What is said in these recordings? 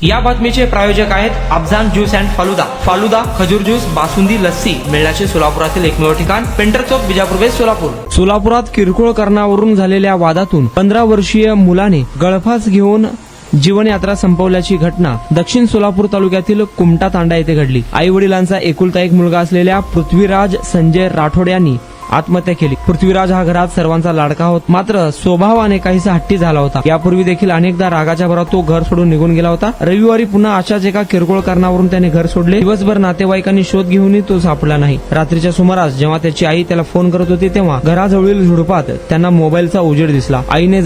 या बातमीचे प्रायोजक आहेत अफजान ज्यूस अँड फालुदा. फालुदा, खजूर ज्यूस, बासुंदी, लस्सी मिळण्याचे सोलापुरातील एकमेव ठिकाण. पेंटर चौक, बिजापूर वेस्ट, सोलापूर. सोलापुरात किरकोळ कारणावरून झालेल्या वादातून 15 वर्षीय मुलाने गळफास घेऊन जीवनयात्रा संपवल्याची घटना दक्षिण सोलापूर तालुक्यातील कुमटा तांडा येथे घडली. आई वडिलांचा एकुलता एक मुलगा असलेल्या पृथ्वीराज संजय राठोड यांनी आत्महत्या केली. पृथ्वीराज हा घरात सर्वांचा लाडका होता, मात्र स्वभावाने काहीसा हट्टी झाला होता. यापूर्वी देखील अनेकदा रागाच्या भरात तो घर सोडून निघून गेला होता. रविवारी पुन्हा अशाच एका किरकोळ कारणावरून त्याने घर सोडले. दिवसभर नातेवाईकांनी शोध घेऊनही तो सापडला नाही. रात्रीच्या सुमारास जेव्हा त्याची आई त्याला फोन करत होती तेव्हा घराजवळील झुडपात त्यांना मोबाईलचा उजेड दिसला. आईने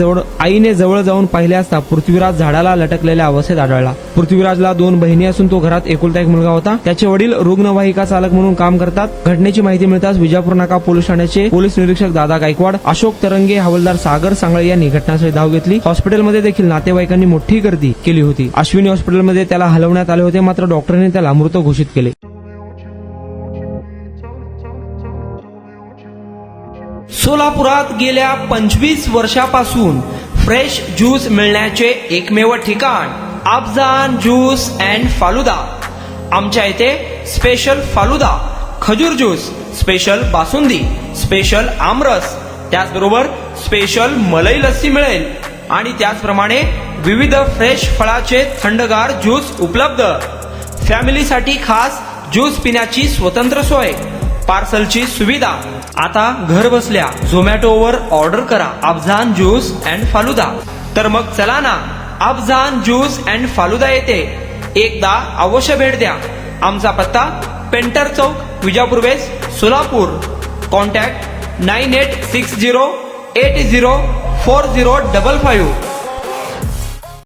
जवळ जाऊन पाहिले असता पृथ्वीराज झाडाला लटकलेल्या अवस्थेत आढळला. पृथ्वीराजला 2 बहिणी असून तो घरात एकुलता एक मुलगा होता. त्याचे वडील रुग्णवाहिका चालक म्हणून काम करतात. घटनेची माहिती मिळताच विजापूर नाका पोलीस ठाण्याचे पोलीस निरीक्षक दादा गायकवाड, अशोक तरंगे, हवालदार सागर सांगळे यांनी घटनास्थळी धाव घेतली. हॉस्पिटलमध्ये देखील नातेवाईकांनी मोठी गर्दी केली होती. अश्विनी हॉस्पिटलमध्ये त्याला हलवण्यात आले होते, मात्र डॉक्टरांनी त्याला मृत घोषित केले. सोलापुरात गेल्या 25 वर्षापासून फ्रेश ज्यूस मिळण्याचे एकमेव ठिकाण अफजान ज्यूस अँड फालुदा. आमच्या इथे स्पेशल फालुदा, खजूर ज्यूस, स्पेशल बासुंदी, स्पेशल आमरस, त्याचबरोबर स्पेशल मलई लस्सी मिळेल आणि त्याचप्रमाणे विविध फ्रेश फळाचे थंडगार ज्यूस उपलब्ध. फॅमिलीसाठी खास ज्यूस पिण्याची स्वतंत्र सोय, पार्सलची सुविधा. आता घर बसल्या झोमॅटोवर ऑर्डर करा अफजान ज्यूस अँड फालुदा. तर मग चला ना, अफजान ज्यूस अँड फालुदा येथे एकदा अवश्य भेट द्या. आमचा पत्ता पेंटर चौक, विजापूर वेस्ट, सोलापूर. कॉन्टॅक्ट 9860804055.